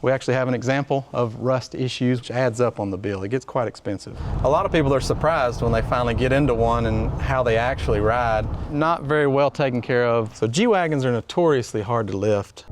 We actually have an example of rust issues, which adds up on the bill. It gets quite expensive. A lot of people are surprised when they finally get into one and how they actually ride. Not very well taken care of. So G-Wagons are notoriously hard to lift.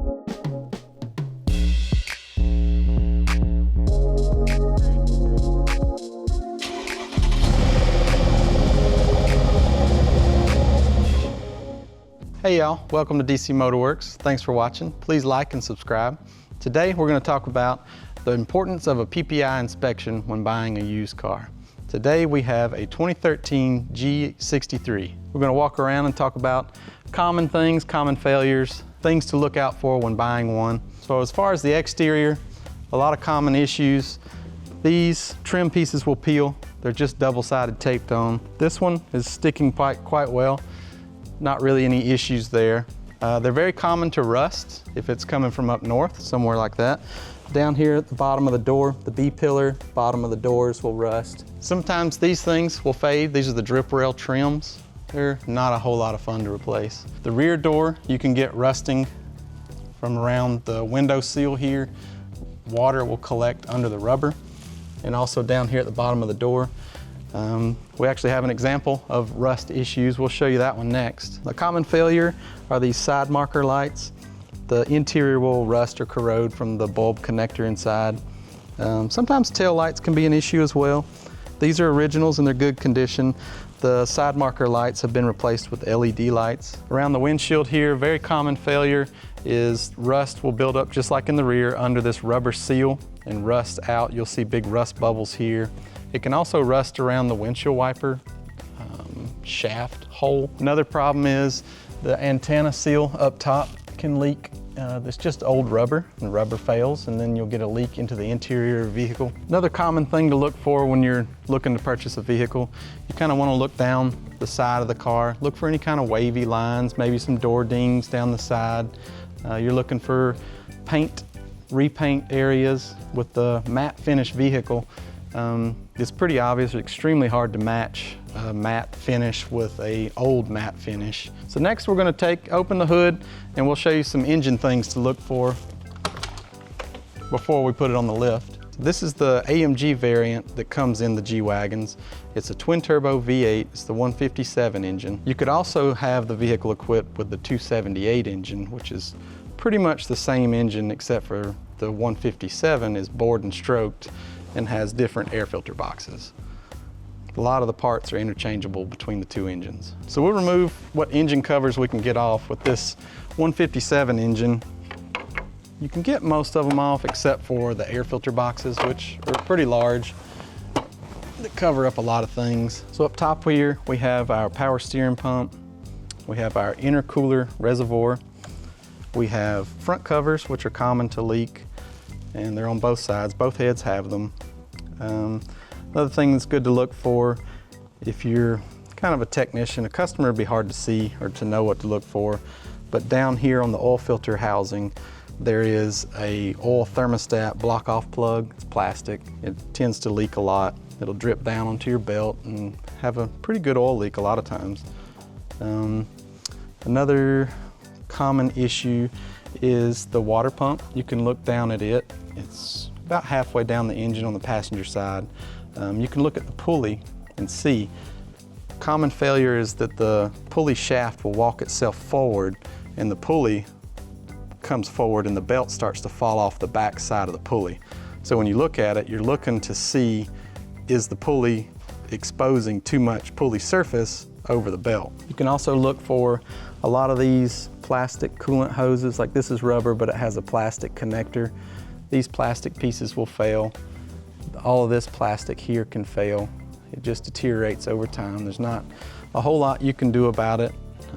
Hey y'all, welcome to DC MotorWerks. Thanks for watching. Please like and subscribe. Today we're going to talk about the importance of a PPI inspection when buying a used car. Today we have a 2013 G63. We're going to walk around and talk about common things, common failures, things to look out for when buying one. So as far as the exterior, a lot of common issues. These trim pieces will peel. They're just double-sided taped on. This one is sticking quite well. Not really any issues there. They're very common to rust if it's coming from up north, somewhere like that. Down here at the bottom of the door, the B-pillar, bottom of the doors will rust. Sometimes these things will fade. These are the drip rail trims. They're not a whole lot of fun to replace. The rear door, you can get rusting from around the window seal here. Water will collect under the rubber. And also down here at the bottom of the door. We actually have an example of rust issues. We'll show you that one next. The common failure are these side marker lights. The interior will rust or corrode from the bulb connector inside. Sometimes tail lights can be an issue as well. These are originals and they're good condition. The side marker lights have been replaced with LED lights. Around the windshield here, very common failure is rust will build up just like in the rear under this rubber seal and rust out. You'll see big rust bubbles here. It can also rust around the windshield wiper shaft hole. Another problem is the antenna seal up top can leak. It's just old rubber, and the rubber fails, and then you'll get a leak into the interior of the vehicle. Another common thing to look for when you're looking to purchase a vehicle, you kind of want to look down the side of the car, look for any kind of wavy lines, maybe some door dings down the side. You're looking for paint, repaint areas. With the matte finish vehicle, it's pretty obvious, extremely hard to match a matte finish with an old matte finish. So next we're going to open the hood and we'll show you some engine things to look for before we put it on the lift. This is the AMG variant that comes in the G-Wagons. It's a twin turbo V8, it's the 157 engine. You could also have the vehicle equipped with the 278 engine, which is pretty much the same engine except for the 157 is bored and stroked and has different air filter boxes. A lot of the parts are interchangeable between the two engines. So we'll remove what engine covers we can get off with this 157 engine. You can get most of them off except for the air filter boxes, which are pretty large. They cover up a lot of things. So up top here, we have our power steering pump. We have our intercooler reservoir. We have front covers, which are common to leak, and they're on both sides. Both heads have them. Another thing that's good to look for, if you're kind of a technician, a customer would be hard to see or to know what to look for, but down here on the oil filter housing, there is a oil thermostat block-off plug. It's plastic. It tends to leak a lot. It'll drip down onto your belt and have a pretty good oil leak a lot of times. Another common issue is the water pump. You can look down at it. It's about halfway down the engine on the passenger side. You can look at the pulley and see. Common failure is that the pulley shaft will walk itself forward and the pulley comes forward and the belt starts to fall off the back side of the pulley. So when you look at it, you're looking to see, is the pulley exposing too much pulley surface over the belt? You can also look for a lot of these plastic coolant hoses, like this is rubber, but it has a plastic connector. These plastic pieces will fail. All of this plastic here can fail. It just deteriorates over time. There's not a whole lot you can do about it.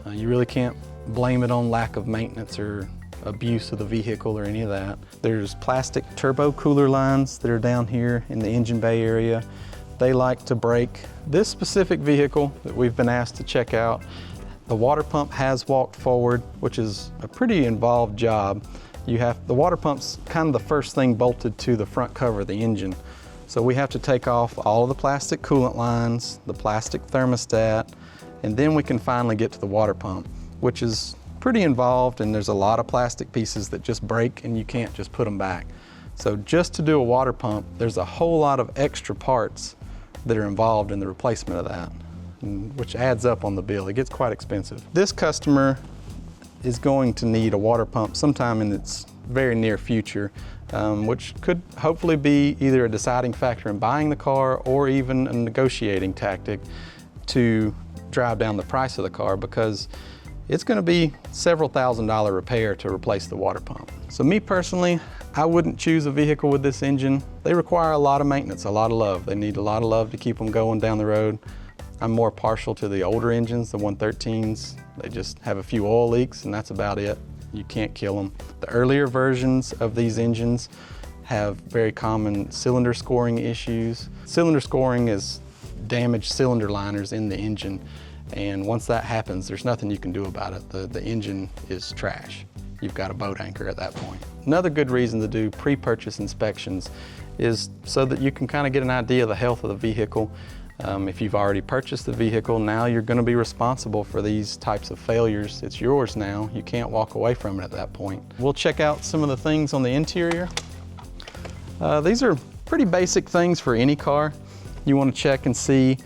You really can't blame it on lack of maintenance or abuse of the vehicle or any of that. There's plastic turbo cooler lines that are down here in the engine bay area. They like to break. This specific vehicle that we've been asked to check out, the water pump has walked forward, which is a pretty involved job. The water pump's kind of the first thing bolted to the front cover of the engine. So we have to take off all of the plastic coolant lines, the plastic thermostat, and then we can finally get to the water pump, which is pretty involved, and there's a lot of plastic pieces that just break and you can't just put them back. So just to do a water pump, there's a whole lot of extra parts that are involved in the replacement of that, which adds up on the bill. It gets quite expensive. This customer is going to need a water pump sometime in its very near future, which could hopefully be either a deciding factor in buying the car or even a negotiating tactic to drive down the price of the car, because it's going to be several $1,000 repair to replace the water pump. So me personally, I wouldn't choose a vehicle with this engine. They require a lot of maintenance, a lot of love. They need a lot of love to keep them going down the road. I'm more partial to the older engines, the 113s. They just have a few oil leaks and that's about it. You can't kill them. The earlier versions of these engines have very common cylinder scoring issues. Cylinder scoring is damaged cylinder liners in the engine, and once that happens, there's nothing you can do about it. The engine is trash. You've got a boat anchor at that point. Another good reason to do pre-purchase inspections is so that you can kind of get an idea of the health of the vehicle. If you've already purchased the vehicle, now you're going to be responsible for these types of failures. It's yours now. You can't walk away from it at that point. We'll check out some of the things on the interior. These are pretty basic things for any car. You want to check and see,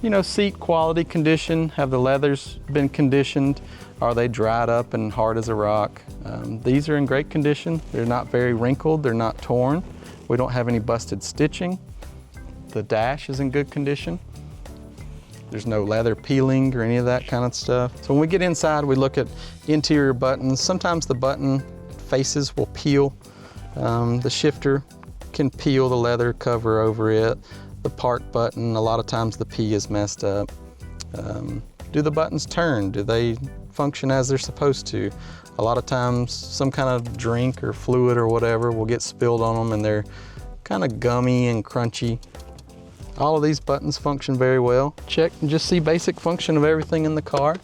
you know, seat quality condition. Have the leathers been conditioned? Are they dried up and hard as a rock? These are in great condition. They're not very wrinkled. They're not torn. We don't have any busted stitching. The dash is in good condition. There's no leather peeling or any of that kind of stuff. So when we get inside, we look at interior buttons. Sometimes the button faces will peel. The shifter can peel the leather cover over it. The park button, a lot of times the P is messed up. Do the buttons turn? Do they function as they're supposed to? A lot of times some kind of drink or fluid or whatever will get spilled on them and they're kind of gummy and crunchy. All of these buttons function very well. Check and just see basic function of everything in the car.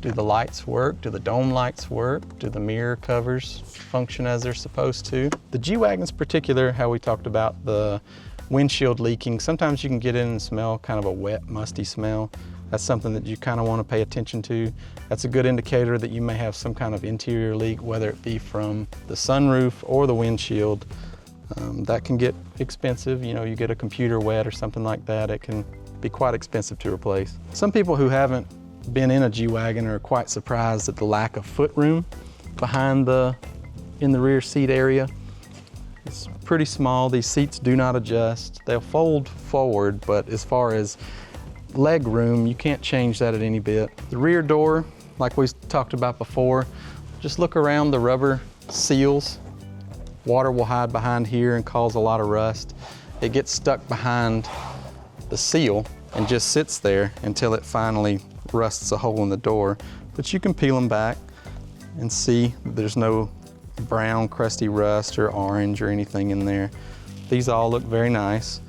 Do the lights work? Do the dome lights work? Do the mirror covers function as they're supposed to? The G-Wagons particular, how we talked about the windshield leaking, sometimes you can get in and smell kind of a wet, musty smell. That's something that you kind of want to pay attention to. That's a good indicator that you may have some kind of interior leak, whether it be from the sunroof or the windshield. That can get expensive. You know, you get a computer wet or something like that, it can be quite expensive to replace. Some people who haven't been in a G-Wagon are quite surprised at the lack of footroom behind in the rear seat area. It's pretty small. These seats do not adjust. They'll fold forward, but as far as leg room, you can't change that at any bit. The rear door, like we talked about before, just look around the rubber seals. Water will hide behind here and cause a lot of rust. It gets stuck behind the seal and just sits there until it finally rusts a hole in the door. But you can peel them back and see there's no brown crusty rust or orange or anything in there. These all look very nice.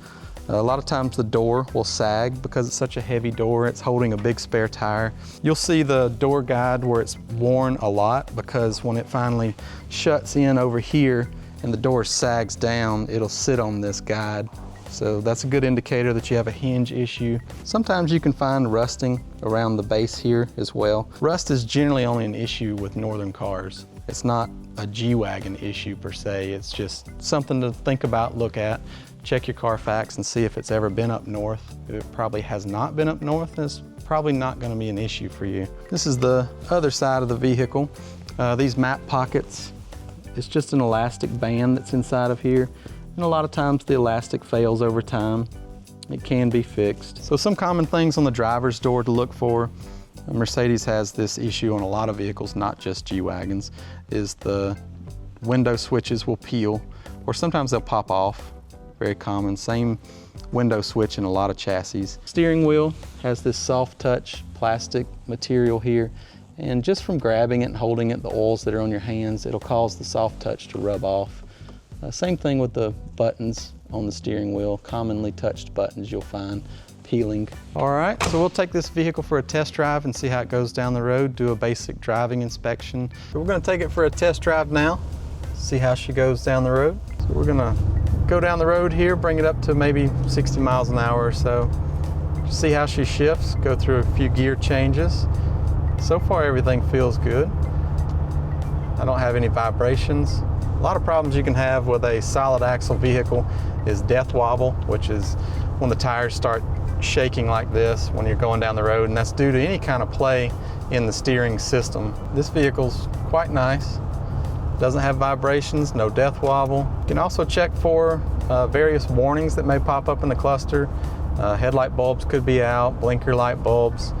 A lot of times the door will sag because it's such a heavy door. It's holding a big spare tire. You'll see the door guide where it's worn a lot because when it finally shuts in over here and the door sags down, it'll sit on this guide. So that's a good indicator that you have a hinge issue. Sometimes you can find rusting around the base here as well. Rust is generally only an issue with northern cars. It's not a G-Wagon issue per se. It's just something to think about, look at. Check your Carfax and see if it's ever been up north. If it probably has not been up north, it's probably not going to be an issue for you. This is the other side of the vehicle. These map pockets, it's just an elastic band that's inside of here. And a lot of times the elastic fails over time. It can be fixed. So some common things on the driver's door to look for. Mercedes has this issue on a lot of vehicles, not just G-Wagons, is the window switches will peel, or sometimes they'll pop off. Very common. Same window switch in a lot of chassis. Steering wheel has this soft touch plastic material here, and just from grabbing it and holding it, the oils that are on your hands, it'll cause the soft touch to rub off. Same thing with the buttons on the steering wheel. Commonly touched buttons you'll find peeling. All right, so we'll take this vehicle for a test drive and see how it goes down the road, do a basic driving inspection. So we're gonna take it for a test drive now, see how she goes down the road. So we're gonna go down the road here, bring it up to maybe 60 miles an hour or so. See how she shifts, go through a few gear changes. So far everything feels good. I don't have any vibrations. A lot of problems you can have with a solid axle vehicle is death wobble, which is when the tires start shaking like this when you're going down the road, and that's due to any kind of play in the steering system. This vehicle's quite nice. Doesn't have vibrations, no death wobble. You can also check for various warnings that may pop up in the cluster. Headlight bulbs could be out, blinker light bulbs.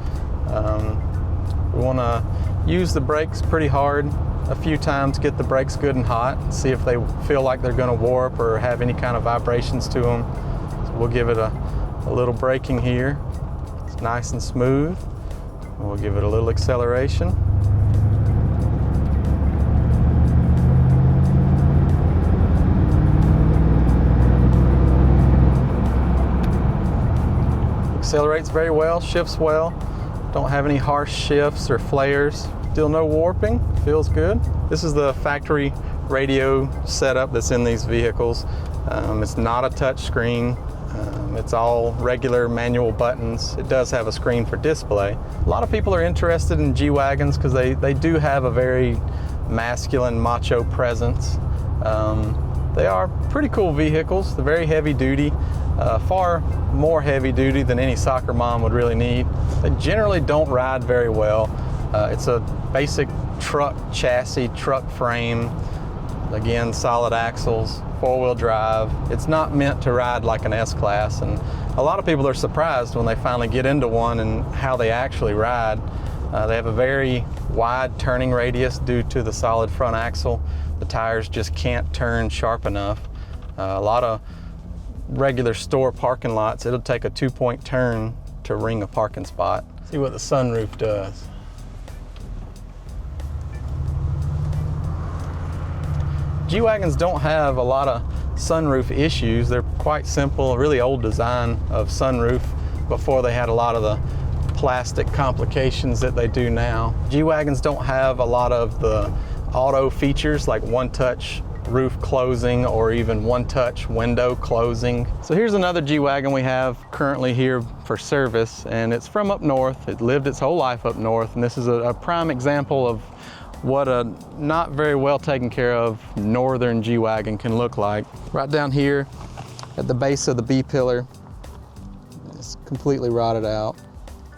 We want to use the brakes pretty hard a few times, get the brakes good and hot, and see if they feel like they're going to warp or have any kind of vibrations to them. So we'll give it a little braking here. It's nice and smooth. We'll give it a little acceleration. Accelerates very well, shifts well. Don't have any harsh shifts or flares. Still no warping, feels good. This is the factory radio setup that's in these vehicles. It's not a touch screen. It's all regular manual buttons. It does have a screen for display. A lot of people are interested in G-Wagons because they do have a very masculine, macho presence. They are pretty cool vehicles. They're very heavy duty, far more heavy duty than any soccer mom would really need. They generally don't ride very well. It's a basic truck chassis, truck frame, again, solid axles, four-wheel drive. It's not meant to ride like an S-Class, and a lot of people are surprised when they finally get into one and how they actually ride. They have a very wide turning radius due to the solid front axle. The tires just can't turn sharp enough. A lot of regular store parking lots, it'll take a 2-point turn to ring a parking spot. See what the sunroof does. G-Wagons don't have a lot of sunroof issues. They're quite simple, really old design of sunroof before they had a lot of the plastic complications that they do now. G-Wagons don't have a lot of the auto features like one-touch roof closing or even one-touch window closing. So here's another G-Wagon we have currently here for service, and it's from up north. It lived its whole life up north, and this is a prime example of what a not very well taken care of northern G-Wagon can look like. Right down here at the base of the B-pillar, it's completely rotted out.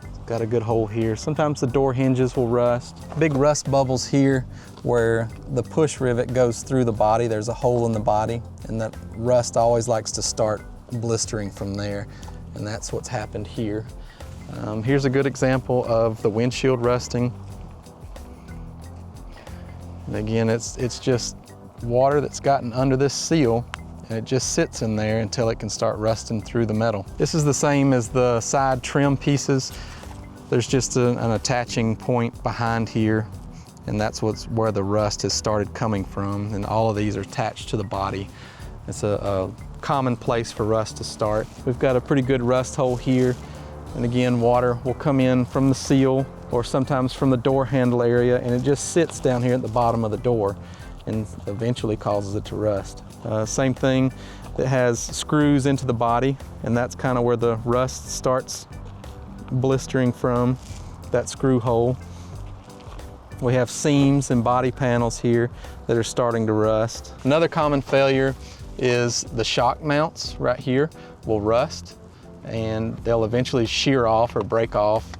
It's got a good hole here. Sometimes the door hinges will rust. Big rust bubbles here where the push rivet goes through the body. There's a hole in the body, and that rust always likes to start blistering from there, and that's what's happened here. Here's a good example of the windshield rusting. And again, it's just water that's gotten under this seal, and it just sits in there until it can start rusting through the metal. This is the same as the side trim pieces. There's just an attaching point behind here, and that's where the rust has started coming from, and all of these are attached to the body. It's a common place for rust to start. We've got a pretty good rust hole here, and again, water will come in from the seal or sometimes from the door handle area, and it just sits down here at the bottom of the door and eventually causes it to rust. Same thing, it has screws into the body, and that's kind of where the rust starts blistering from, that screw hole. We have seams and body panels here that are starting to rust. Another common failure is the shock mounts right here will rust, and they'll eventually shear off or break off.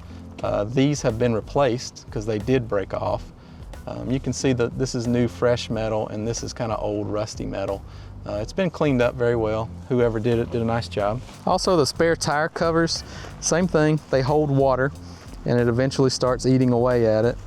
These have been replaced because they did break off. You can see that this is new fresh metal, and this is kind of old rusty metal. It's been cleaned up very well. Whoever did it did a nice job. Also, the spare tire covers, same thing. They hold water, and it eventually starts eating away at it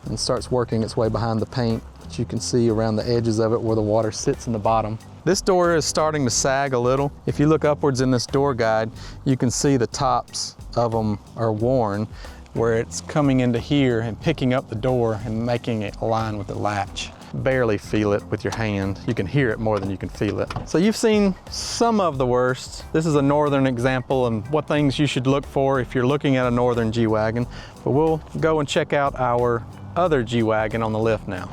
and starts working its way behind the paint. But you can see around the edges of it where the water sits in the bottom. This door is starting to sag a little. If you look upwards in this door guide, you can see the tops of them are worn, where it's coming into here and picking up the door and making it align with the latch. Barely feel it with your hand. You can hear it more than you can feel it. So you've seen some of the worst. This is a northern example and what things you should look for if you're looking at a northern G-Wagon. But we'll go and check out our other G-Wagon on the lift now.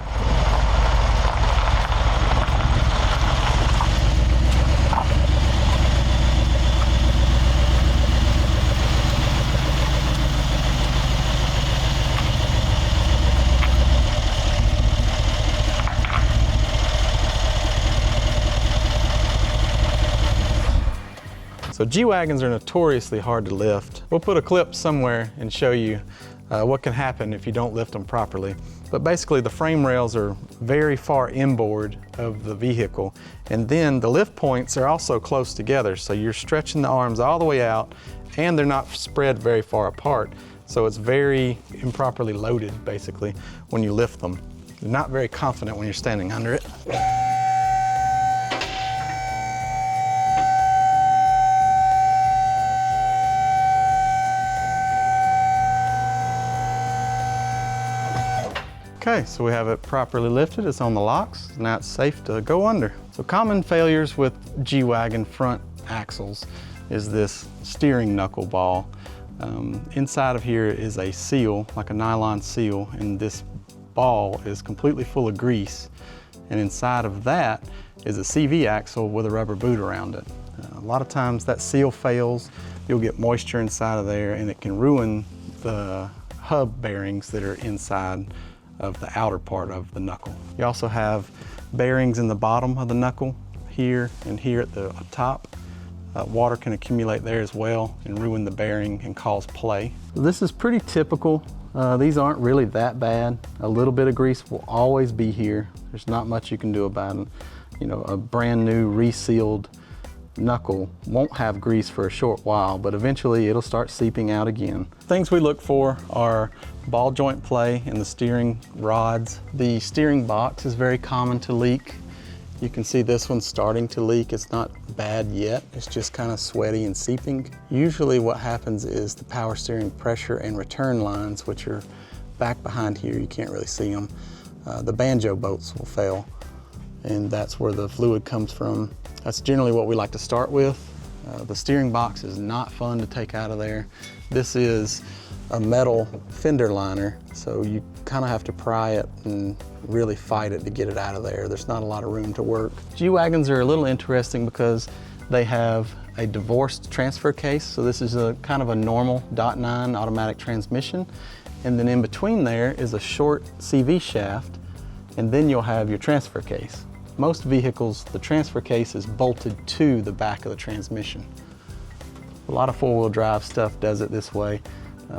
So G-Wagons are notoriously hard to lift. We'll put a clip somewhere and show you what can happen if you don't lift them properly. But basically the frame rails are very far inboard of the vehicle, and then the lift points are also close together, so you're stretching the arms all the way out and they're not spread very far apart. So it's very improperly loaded basically when you lift them. You're not very confident when you're standing under it. Okay, so we have it properly lifted, it's on the locks, now it's safe to go under. So common failures with G-Wagon front axles is this steering knuckle ball. Inside of here is a seal, like a nylon seal, and this ball is completely full of grease. And inside of that is a CV axle with a rubber boot around it. A lot of times that seal fails, you'll get moisture inside of there and it can ruin the hub bearings that are inside of the outer part of the knuckle. You also have bearings in the bottom of the knuckle, here and here at the top. Water can accumulate there as well and ruin the bearing and cause play. This is pretty typical. These aren't really that bad. A little bit of grease will always be here. There's not much you can do about it. You know, a brand new resealed knuckle won't have grease for a short while, but eventually it'll start seeping out again. Things we look for are ball joint play in the steering rods. The steering box is very common to leak. You can see this one's starting to leak. It's not bad yet. It's just kind of sweaty and seeping. Usually what happens is the power steering pressure and return lines, which are back behind here, you can't really see them. The banjo bolts will fail, and that's where the fluid comes from. That's generally what we like to start with. The steering box is not fun to take out of there. This is a metal fender liner, so you kind of have to pry it and really fight it to get it out of there. There's not a lot of room to work. G-Wagons are a little interesting because they have a divorced transfer case. So this is a kind of a normal .9 automatic transmission. And then in between there is a short CV shaft, and then you'll have your transfer case. Most vehicles, the transfer case is bolted to the back of the transmission. A lot of four-wheel drive stuff does it this way.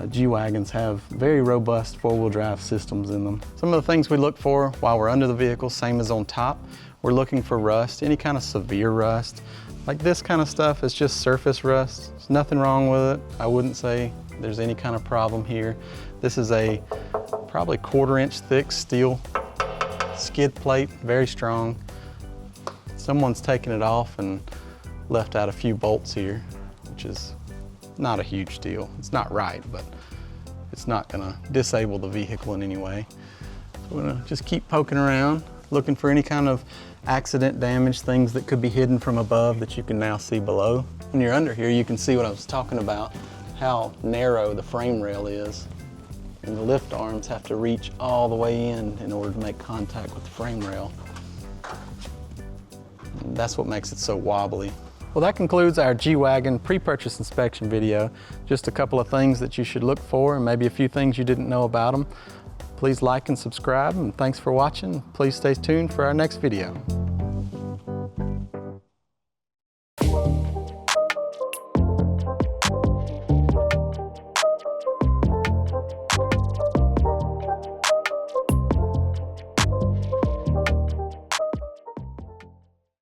G-Wagons have very robust four-wheel drive systems in them. Some of the things we look for while we're under the vehicle, same as on top, we're looking for rust, any kind of severe rust. Like this kind of stuff is just surface rust. There's nothing wrong with it. I wouldn't say there's any kind of problem here. This is a probably 1/4 inch thick steel skid plate, very strong. Someone's taken it off and left out a few bolts here, which is not a huge deal. It's not right, but it's not gonna disable the vehicle in any way. So we're gonna just keep poking around, looking for any kind of accident damage, things that could be hidden from above that you can now see below. When you're under here, you can see what I was talking about, how narrow the frame rail is. And the lift arms have to reach all the way in order to make contact with the frame rail. And that's what makes it so wobbly. Well, that concludes our G-Wagon pre-purchase inspection video. Just a couple of things that you should look for and maybe a few things you didn't know about them. Please like and subscribe, and thanks for watching. Please stay tuned for our next video.